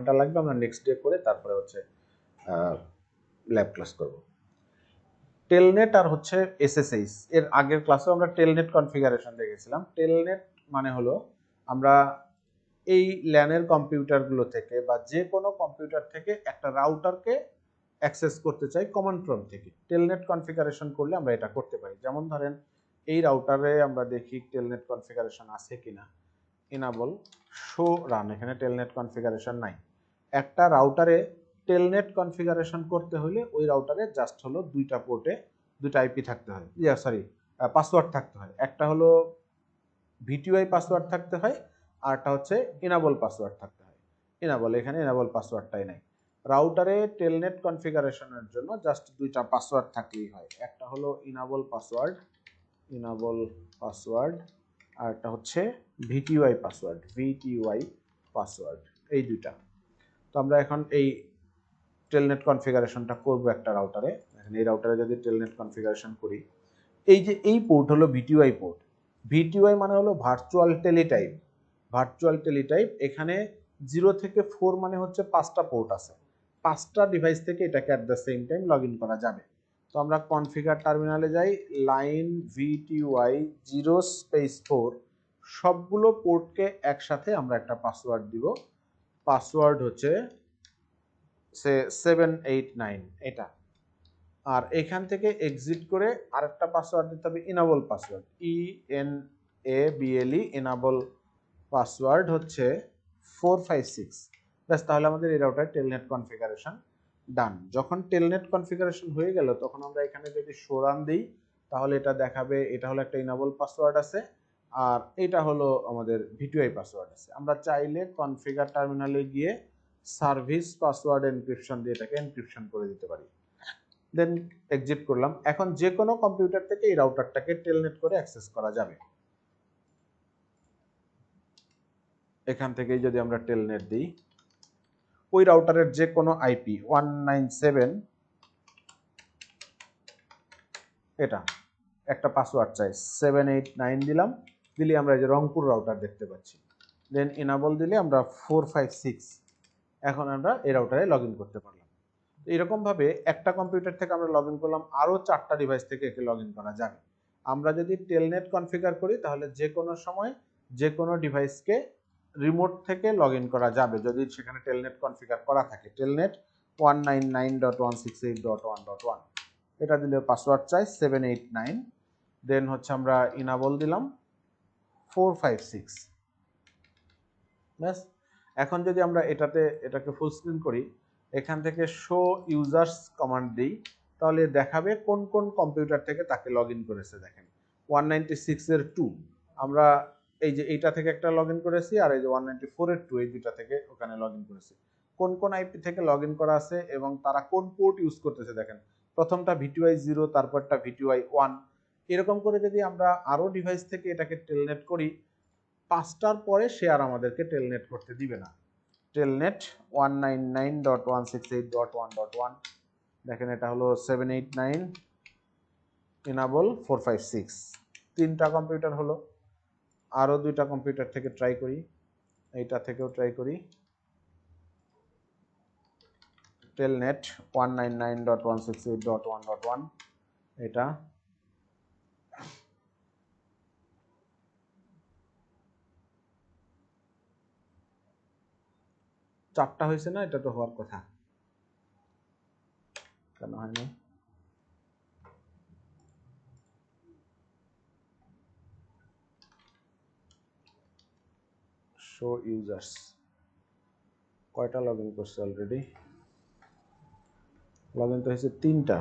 ঘন্টা লাগবে, আমরা নেক্সট ডে করে তারপরে হচ্ছে ল্যাব ক্লাস করব। টেলনেট আর হচ্ছে এসএসএইচ, এর আগের ক্লাসে আমরা টেলনেট কনফিগারেশন দেখেছিলাম। টেলনেট মানে হলো আমরা এই ল্যানের কম্পিউটারগুলো থেকে বা যে কোনো কম্পিউটার থেকে একটা রাউটারকে অ্যাক্সেস করতে চাই কমান্ড প্রম্পট থেকে। টেলনেট কনফিগারেশন করলে আমরা এটা করতে পারি। যেমন ধরেন এই রাউটারে আমরা দেখি টেলনেট কনফিগারেশন আছে কিনা, ইনাবল শো রান, এখানে টেলনেট কনফিগারেশন নাই। একটা রাউটারে টেলনেট কনফিগারেশন করতে হলে ওই রাউটারে জাস্ট হলো দুইটা পোর্টে দুইটা আইপি থাকতে হয়, পাসওয়ার্ড থাকতে হয়। একটা হলো ভিটিওআই পাসওয়ার্ড থাকতে হয়, আরটা হচ্ছে ইনাবল পাসওয়ার্ড থাকতে হয়। ইনাবল, এখানে ইনাবল পাসওয়ার্ডটাই নাই। রাউটারে টেলনেট কনফিগারেশনের জন্য জাস্ট দুইটা পাসওয়ার্ড থাকলেই হয়, একটা হলো ইনাবল পাসওয়ার্ড আর একটা হচ্ছে ভিটিওআই পাসওয়ার্ড, এই দুইটা। তো আমরা এখন এই টেলনেট কনফিগারেশনটা করব একটা রাউটারে। এখন এই রাউটারে যদি টেলনেট কনফিগারেশন করি, এই যে এই পোর্ট হলো ভিটিওআই পোর্ট। ভিটিওআই মানে হলো ভার্চুয়াল টেলিটাইপ। এখানে 0 থেকে 4 মানে হচ্ছে 5টা পোর্ট আছে, 5টা ডিভাইস থেকে এটাকে at the same time log in করা যাবে। তো আমরা কনফিগার টার্মিনালে যাই, লাইন ভিটিওআই 0/4 সবগুলো পোর্টকে একসাথে আমরা একটা পাসওয়ার্ড দিব। পাসওয়ার্ড হচ্ছে 789 এটা। আর এখান থেকে এক্সিট করে আরেকটা পাসওয়ার্ড দিতে হবে, enable password, ENABLE enable password হচ্ছে 456। ব্যাস, তাহলে আমাদের এই রাউটার টেলনেট কনফিগারেশন ডান। যখন টেলনেট কনফিগারেশন হয়ে গেল তখন আমরা এখানে যদি শো রান দিই তাহলে এটা দেখাবে এটা হলো একটা ইনাবল পাসওয়ার্ড আছে আর এটা হলো আমাদের ভিটিওআই পাসওয়ার্ড আছে। আমরা চাইলে কনফিগার টার্মিনালে গিয়ে সার্ভিস পাসওয়ার্ড এনক্রিপশন দিয়ে এটাকে এনক্রিপশন করে দিতে পারি। দেন এক্সিট করলাম। এখন যে কোনো কম্পিউটার থেকে এই রাউটারটাকে টেলনেট করে অ্যাক্সেস করা যাবে। এখান থেকেই যদি আমরা টেলনেট দিই, ওই রাউটারের যে কোনো আইপি 197, এটা একটা পাসওয়ার্ড চাই 789 দিলাম, দিলে আমরা এই যে রংপুর রাউটার দেখতে পাচ্ছি। দেন ইনাবল দিলে আমরা 456, এখন আমরা এই রাউটারে লগ ইন করতে পারলাম। এরকম ভাবে একটা কম্পিউটার থেকে আমরা লগ ইন করলাম, আরো 4টা ডিভাইস থেকে একে লগ ইন করা যাবে। আমরা যদি টেলনেট কনফিগার করি তাহলে যে কোনো সময় যে কোনো ডিভাইসকে রিমোট থেকে লগ ইন করা যাবে যদি সেখানে টেলনেট কনফিগার করা থাকে। টেলনেট 199.168.1.1 এটা দিলে পাসওয়ার্ড চাই 789, দেন হচ্ছে আমরা ইনাবল দিলাম 456। ব্যাস, এখন যদি আমরা এটাকে ফুল স্ক্রিন করি, এখান থেকে শো ইউজার্স কমান্ড দিই তাহলে দেখাবে কোন কোন কম্পিউটার থেকে তাকে লগ ইন করেছে। দেখেন 196-এর 2 আমরা এই যে এইটা থেকে একটা লগ ইন করেছি, আর এই যে 194-এর 2 এই দুইটা থেকে ওখানে লগ ইন করেছি। কোন কোন আইপি থেকে লগ ইন করা আছে এবং তারা কোন পোর্ট ইউজ করতেছে দেখেন, প্রথমটা ভিটিওআই 0, তারপরটা ভিটিওআই 1। এরকম করে যদি আমরা আরো ডিভাইস থেকে এটাকে টেলনেট করি, 5টার পরে সে আর আমাদেরকে টেলনেট করতে দিবে না। টেলনেট 199.168.1.1, দেখেন এটা হলো 789 ইনাবল 456, 3টা কম্পিউটার হলো। আরো 2টা কম্পিউটার থেকে ট্রাই করি, এইটা থেকেও ট্রাই করি। টেলনেট 199.168.1.1 এটা, চারটা হয়েছে না? এটা তো হওয়ার কথা, কেন হয়নি? শো ইউজার্স কয়টা লগ ইন করছে অলরেডি? লগ ইন তো হয়েছে 3টা।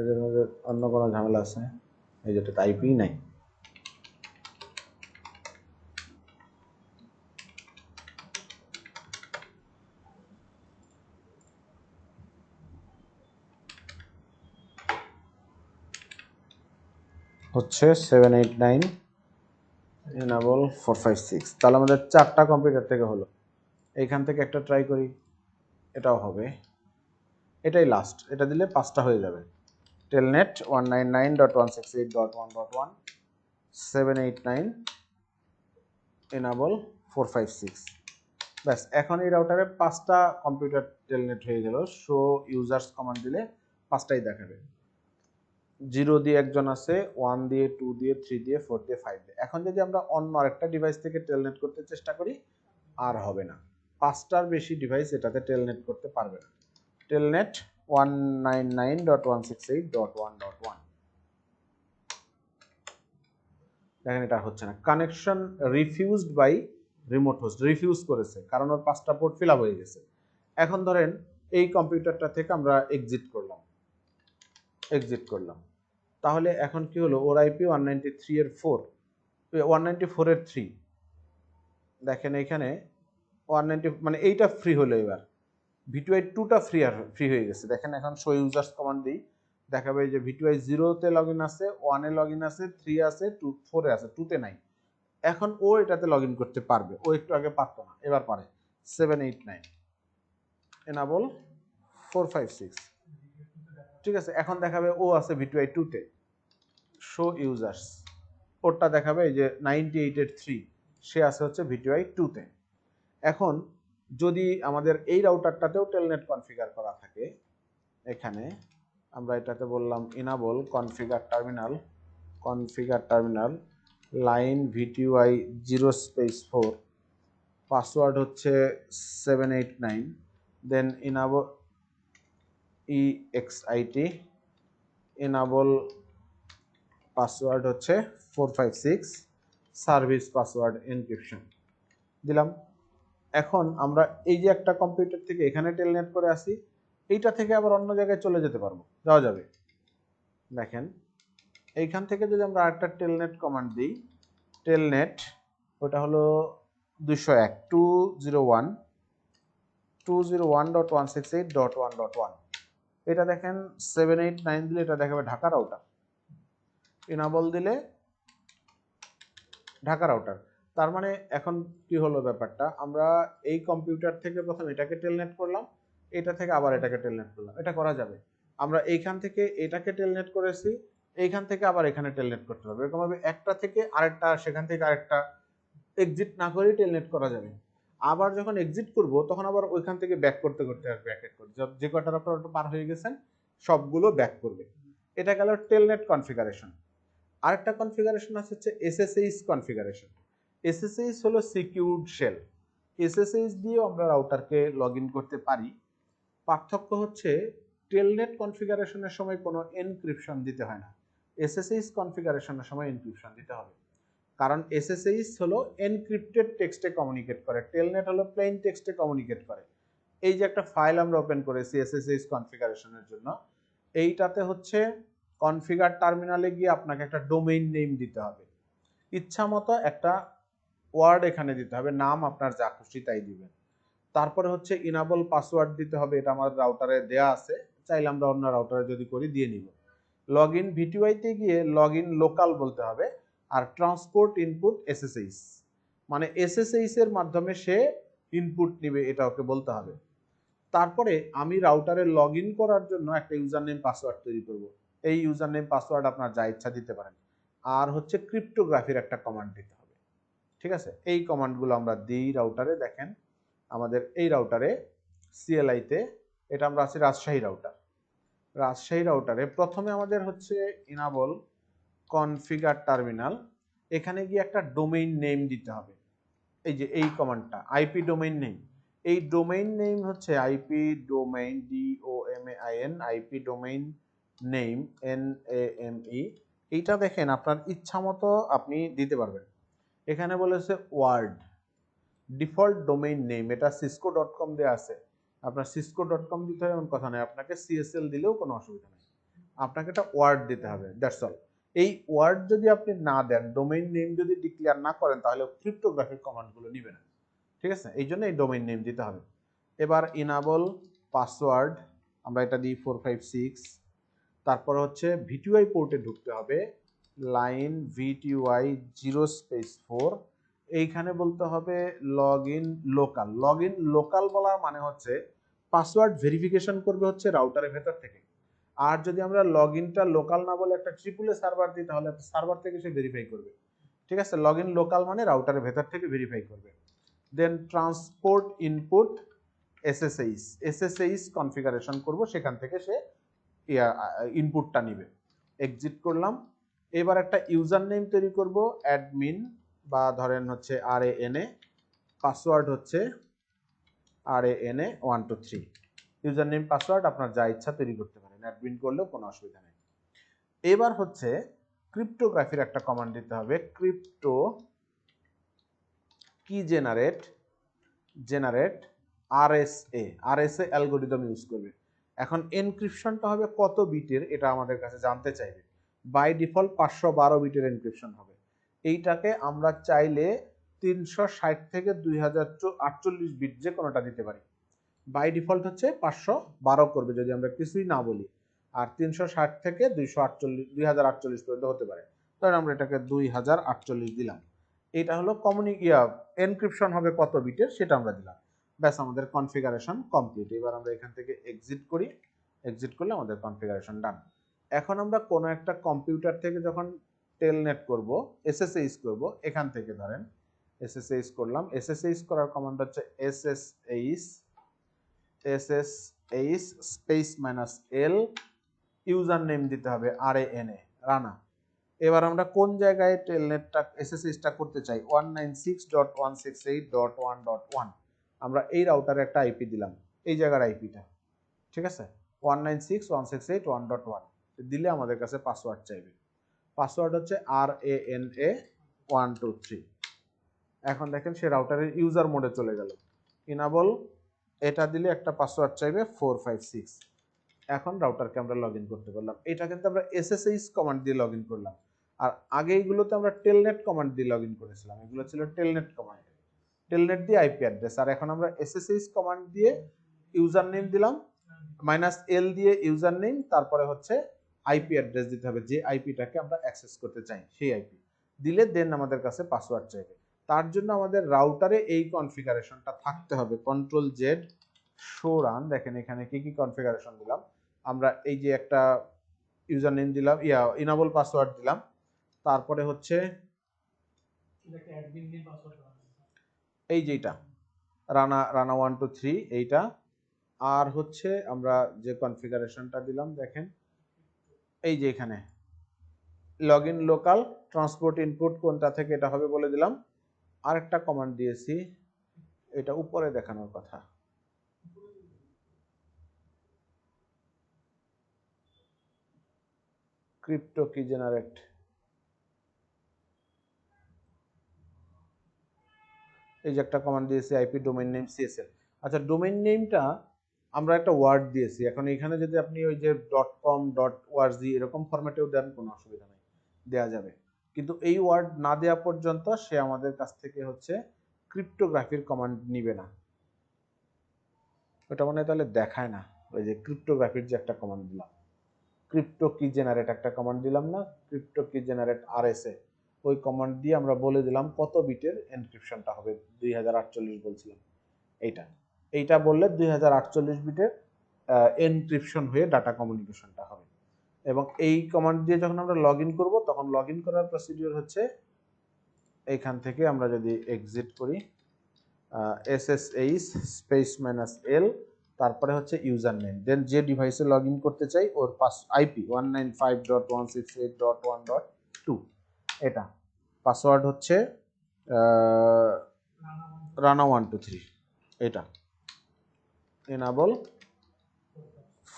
এদের মধ্যে অন্য কোনো ঝামেলা আছে? এই যেটা আইপি নাই। হচ্ছে 789 ইনাবল 456, তাহলে আমাদের 4টা কম্পিউটার থেকে হলো। এইখান থেকে একটা ট্রাই করি, এটাও হবে। এটাই লাস্ট, এটা দিলে 5টা হয়ে যাবে। Telnet 199.168.1.1 789 enable 456। ব্যাস, এখন এই রাউটারে 5টা কম্পিউটার টেলনেট হয়ে গেল। শো ইউজার্স কমান্ড দিলে 5টাই দেখাবে। 0 দিয়ে একজন আছে, 1 দিয়ে, 2 দিয়ে, 3 দিয়ে, 4 দিয়ে, 5 দিয়ে। এখন যদি আমরা অন্য আরেকটা ডিভাইস থেকে টেলনেট করতে চেষ্টা করি, আর হবে না। 5টার বেশি ডিভাইস এটাতে টেলনেট করতে পারবে না। টেলনেট 199.168.1.1 দেখেন এটা হচ্ছে না। Connection refused by remote host, refuse করেছে কারণ ওর 5টা পোর্ট ফিল আপ হয়ে গেছে। এখন ধরেন এই কম্পিউটারটা থেকে আমরা এক্সিট করলাম, তাহলে এখন কি হলো, ওর আইপি 193 এর 4, 194 এর 3। দেখেন এখানে 190 মানে এইটা ফ্রি হলো, এবার ভিটিআই 2টা ফ্রি হয়ে গেছে। দেখেন এখন শো ইউজার্স কমান্ড দিই, দেখাবে যে ভিটিআই 0-তে লগইন আছে, 1-এ লগইন আছে, 3 আছে, 4-এ আছে, 2-তে নাই। এখন ও এটাতে লগইন করতে পারবে, ও একটু আগে পারতো না, এবার পারে। 789 enable 456, ঠিক আছে। এখন দেখাবে ও আছে ভিটিআই 2-তে, শো ইউজার্স, ওরটা দেখাবে এই যে 98 এর 3, সে আছে হচ্ছে ভিটিআই 2-তে। এখন যদি আমাদের এই রাউটারটাতেও টেলনেট কনফিগার করা থাকে, এখানে আমরা এটাতে বললাম enable configure terminal line VTY 0/4, password হচ্ছে 789, then enable EXIT, enable password হচ্ছে 456, সার্ভিস পাসওয়ার্ড এনক্রিপশন দিলাম। এখন আমরা এই যে একটা কম্পিউটার থেকে এখানে টেলনেট করে আসি, এইটা থেকে আবার অন্য জায়গায় চলে যেতে পারবো, যাওয়া যাবে। দেখেন এইখান থেকে যদি আমরা আরেকটা টেলনেট কমান্ড দিই, টেলনেট ওটা হলো 201 201.168.1.1, এটা দেখেন 789 দিলে এটা দেখাবে ঢাকা রাউটার, ইনাবল দিলে ঢাকা রাউটার। তার মানে এখন কি হলো ব্যাপারটা, আমরা এই কম্পিউটার থেকে প্রথম এটাকে টেলনেট করলাম, এটা থেকে আবার এটাকে টেলনেট করলাম, এটা করা যাবে। আমরা এইখান থেকে এটাকে টেলনেট করেছি, এইখান থেকে আবার এখানে টেলনেট করতে পারবো। এরকম ভাবে একটা থেকে আরেকটা, সেখান থেকে আরেকটা, এক্সিট না করে টেলনেট করা যাবে। আবার যখন এক্সিট করব তখন আবার ওইখান থেকে ব্যাক করতে করতে আর ব্যাক করতে, যে কটার আপনারা পার হয়ে গেছেন সবগুলো ব্যাক করবে। এটা গেল টেলনেট কনফিগারেশন। আরেকটা কনফিগারেশন আছে হচ্ছে SSH কনফিগারেশন। SSH হলো সিকিউরড শেল। SSH দিয়েও আমরা রাউটারকে লগ ইন করতে পারি। পার্থক্য হচ্ছে টেলনেট কনফিগারেশনের সময় কোনো এনক্রিপশন দিতে হয় না, SSH কনফিগারেশনের সময় এনক্রিপশন দিতে হবে। কারণ SSH হলো এনক্রিপ্টেড টেক্সটে কমিউনিকেট করে, টেলনেট হলো প্লেন টেক্সটে কমিউনিকেট করে। এই যে একটা ফাইল আমরা ওপেন করেছি SSH কনফিগারেশনের জন্য, এইটাতে হচ্ছে কনফিগার টার্মিনালে গিয়ে আপনাকে একটা ডোমেইন নেম দিতে হবে, ইচ্ছা মতো একটা ওয়ার্ড এখানে দিতে হবে, নাম আপনার যা খুশি তাই দিবেন। তারপরে হচ্ছে ইনাবল পাসওয়ার্ড দিতে হবে, এটা আমার রাউটারে দেয়া আছে, চাইলে আমরা অন্য রাউটারে যদি করি দিয়ে নিব। লগ ইন ভিটিআইতে গিয়ে লগ ইন লোকাল বলতে হবে, আর ট্রান্সপোর্ট ইনপুট SSH, মানে SSH এর মাধ্যমে সে ইনপুট নিবে, এটা ওকে বলতে হবে। তারপরে আমি রাউটারে লগ ইন করার জন্য একটা ইউজার নেম পাসওয়ার্ড তৈরি করব। এই ইউজার নেম পাসওয়ার্ড আপনার যা ইচ্ছা দিতে পারেন। আর হচ্ছে ক্রিপ্টোগ্রাফির একটা কমান্ড দিতে হবে, ঠিক আছে। এই কমান্ডগুলো আমরা দিই রাউটারে। দেখেন আমাদের এই রাউটারে CLI-তে, এটা আমরা আছি রাজশাহী রাউটারে প্রথমে আমাদের হচ্ছে ইনাবল কনফিগার টার্মিনাল, এখানে গিয়ে একটা ডোমেইন নেম দিতে হবে। এই যে এই কমান্ডটা আইপি ডোমেইন নেম, এই ডোমেইন নেম হচ্ছে IP domain DOMAIN, IP domain name NAME। এইটা দেখেন আপনার ইচ্ছা মতো আপনি দিতে পারবেন। এখানে বলেছে ওয়ার্ড ডিফল্ট ডোমেইন নেম, এটা cisco.com দিয়ে আছে, আপনার cisco.com দিতে হবে এমন কথা নয়, আপনাকে CSL দিলেও কোনো অসুবিধা নেই, আপনাকে একটা ওয়ার্ড দিতে হবে, দ্যাটস অল। এই ওয়ার্ড যদি আপনি না দেন, ডোমেইন নেম যদি ডিক্লেয়ার না করেন, তাহলে ক্রিপ্টোগ্রাফিক কমান্ডগুলো নিবে না, ঠিক আছে। এই জন্য এই ডোমেইন নেম দিতে হবে। এবার ইনাবল পাসওয়ার্ড আমরা এটা দিই 456, তারপর হচ্ছে ভিটিআই পোর্টে ঢুকতে হবে, লাইন VTY 0/4, এইখানে বলতে হবে লগ ইন লোকাল বলার মানে হচ্ছে পাসওয়ার্ড ভেরিফিকেশন করবে হচ্ছে রাউটারের ভেতর থেকে। আর যদি আমরা লগ ইনটা লোকাল না বলে একটা ট্রিপল সার্ভার দিই তাহলে একটা সার্ভার থেকে সে ভেরিফাই করবে। ঠিক আছে, লগ ইন লোকাল মানে রাউটারের ভেতর থেকে ভেরিফাই করবে। দেন ট্রান্সপোর্ট ইনপুট এসএসএইচ কনফিগারেশন করব, সেখান থেকে সে ইনপুটটা নিবে। এক্সিট করলাম। এবার একটা ইউজার নেম তৈরি করব, অ্যাডমিন বা ধরেন হচ্ছে RANA, পাসওয়ার্ড হচ্ছে RANA 123। ইউজার নেম পাসওয়ার্ড আপনার যা ইচ্ছা তৈরি করতে পারেন, অ্যাডমিন করলেও কোনো অসুবিধা নেই। এবার হচ্ছে ক্রিপ্টোগ্রাফির একটা কমান্ড দিতে হবে, ক্রিপ্টো কি জেনারেট RSA অ্যালগোরিদম ইউজ করবে। এখন এনক্রিপশনটা হবে কত বিটের এটা আমাদের কাছে জানতে চাইবে। বাই ডিফল্ট 512 বিটের এনক্রিপশন হবে। এইটাকে আমরা চাইলে 360 থেকে 2048 বিট যে কোনোটা দিতে পারি। বাই ডিফল্ট হচ্ছে 512 করবে যদি আমরা কিছুই না বলি, আর 360 থেকে 2048 পর্যন্ত হতে পারে। ধরেন আমরা এটাকে 2048 দিলাম। এটা হলো এনক্রিপশন হবে কত বিটের সেটা আমরা দিলাম। ব্যাস, আমাদের কনফিগারেশন কমপ্লিট। এবার আমরা এখান থেকে এক্সিট করি, এক্সিট করলে আমাদের কনফিগারেশন ডান। এখন আমরা কোনো একটা কম্পিউটার থেকে যখন টেলনেট করব, SSH করব, এখান থেকে ধরেন SSH করলাম। SSH করার কমান্ড হচ্ছে SSH space -L, user name দিতে হবে RANA, রানা। এবার আমরা কোন জায়গায় টেলনেটটা SSHটা করতে চাই, 196.168.1.1। আমরা এই রাউটারে একটা আইপি দিলাম, এই জায়গার আইপিটা, ঠিক আছে, 196.168.1.1 দিলে আমাদের কাছে পাসওয়ার্ড চাইবে। পাসওয়ার্ড হচ্ছে RANA 123। এখন দেখেন সে রাউটারের ইউজার মোডে চলে গেল। ইনাবল এটা দিলে একটা পাসওয়ার্ড চাইবে 456। এখন রাউটারকে আমরা লগ ইন করতে পারলাম। এটা কিন্তু আমরা SSH কমান্ড দিয়ে লগ ইন করলাম। আর আগে এইগুলোতে আমরা টেলনেট কমান্ড দিয়ে লগ ইন করেছিলাম, এগুলো ছিল টেলনেট কমান্ড, টেলনেট দিয়ে আইপি অ্যাড্রেস। আর এখন আমরা SSH কমান্ড দিয়ে ইউজার নেম দিলাম, -L দিয়ে ইউজার নেম, তারপরে হচ্ছে আইপি অ্যাড্রেস দিতে হবে, যে আইপিটাকে আমরা অ্যাক্সেস করতে চাই সেই আইপি দিলে দেন আমাদের কাছে পাসওয়ার্ড চাইবে। তার জন্য আমাদের রাউটারে এই কনফিগারেশনটা থাকতে হবে। Ctrl Z শো রান, দেখেন এখানে কি কি কনফিগারেশন দিলাম আমরা। এই যে একটা ইউজার নেম দিলাম, ইনাবল পাসওয়ার্ড দিলাম, তারপরে হচ্ছে এই যেটা রানা 123 এইটা, আর হচ্ছে আমরা যে কনফিগারেশনটা দিলাম দেখেন এই যে এখানে log in local transport input কোনটা থেকে এটা হবে বলে দিলাম। আরেকটা কমান্ড দিয়েছি, এটা উপরে দেখানোর কথা, ক্রিপ্টো কি জেনারেট, এই যে একটা কমান্ড দিয়েছি আইপি ডোমেইন নেম CSL। আচ্ছা, ডোমেইন নেমটা আমরা একটা ওয়ার্ড দিয়েছি, এখন এখানে যদি আপনি ওই যে .com .org এরকম ফরম্যাটেও দেন কোনো অসুবিধা নেই, দেয়া যাবে। কিন্তু এই ওয়ার্ড না দেওয়া পর্যন্ত সে আমাদের কাছ থেকে হচ্ছে ক্রিপ্টোগ্রাফির কমান্ড নিবে না। ওটা মনে হয় তাহলে দেখায় না, ওই যে ক্রিপ্টোগ্রাফির যে একটা কমান্ড দিলাম, ক্রিপ্টো কি জেনারেট একটা কমান্ড দিলাম না, ক্রিপ্টো কি জেনারেট RSA, ওই কমান্ড দিয়ে আমরা বলে দিলাম কত বিটের এনক্রিপশনটা হবে, 2048 বলছিলাম। এইটা বললে 2048 বিটের এনক্রিপশন হয়ে ডাটা কমিউনিকেশনটা হবে। এবং এই কমান্ড দিয়ে যখন আমরা লগ ইন করবো তখন লগ ইন করার প্রসিডিওর হচ্ছে এইখান থেকে আমরা যদি এক্সিট করি, SSH স্পেস -L, তারপরে হচ্ছে ইউজার নেম, দেন যে ডিভাইসে লগ ইন করতে চাই ওর আইপি 195.168.1.2, এটা পাসওয়ার্ড হচ্ছে রানা 123, এটা এনাবল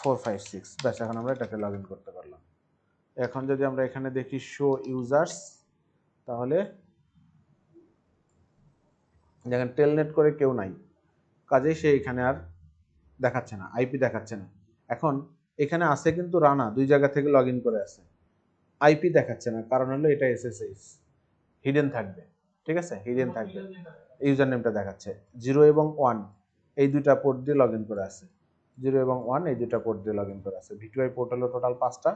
456। ব্যাস, এখন আমরা এটাকে লগ ইন করতে পারলাম। এখন যদি আমরা এখানে দেখি শো ইউজার্স, তাহলে দেখেন টেলনেট করে কেউ নাই, কাজেই সে এখানে আর দেখাচ্ছে না, আইপি দেখাচ্ছে না। এখন এখানে আছে কিন্তু রানা দুই জায়গা থেকে লগ ইন করে আছে, আইপি দেখাচ্ছে না, কারণ হলো এটা SSH হিডেন থাকবে, ঠিক আছে, হিডেন থাকবে। ইউজার নেমটা দেখাচ্ছে 0 এবং 1 এই দুইটা পোর্ট দিয়ে লগ ইন করে আছে, 0 এবং 1 এই দুইটা পোর্ট দিয়ে লগ ইন করে আছে। ভিটিআই পোর্ট হলো টোটাল 5টা,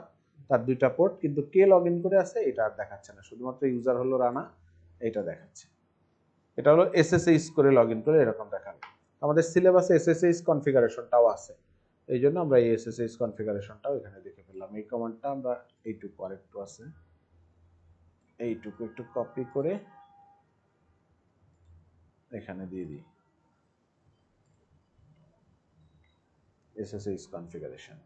তার দুইটা পোর্ট, কিন্তু কে লগ ইন করে আছে এটা আর দেখাচ্ছে না, শুধুমাত্র ইউজার হলো রানা, এটা দেখাচ্ছে। এটা হলো SSH করে লগ ইন করে এরকম দেখাবে। আমাদের সিলেবাসে এসএসএইচ কনফিগারেশনটাও আছে, এই জন্য আমরা এই এসএসএইচ কনফিগারেশনটাও এখানে দেখে ফেললাম। এই কমান্ডটা আমরা এইটুকু আরেকটু আছে, এইটুকু একটু কপি করে এখানে দিয়ে দিই SSH কনফিগারেশন।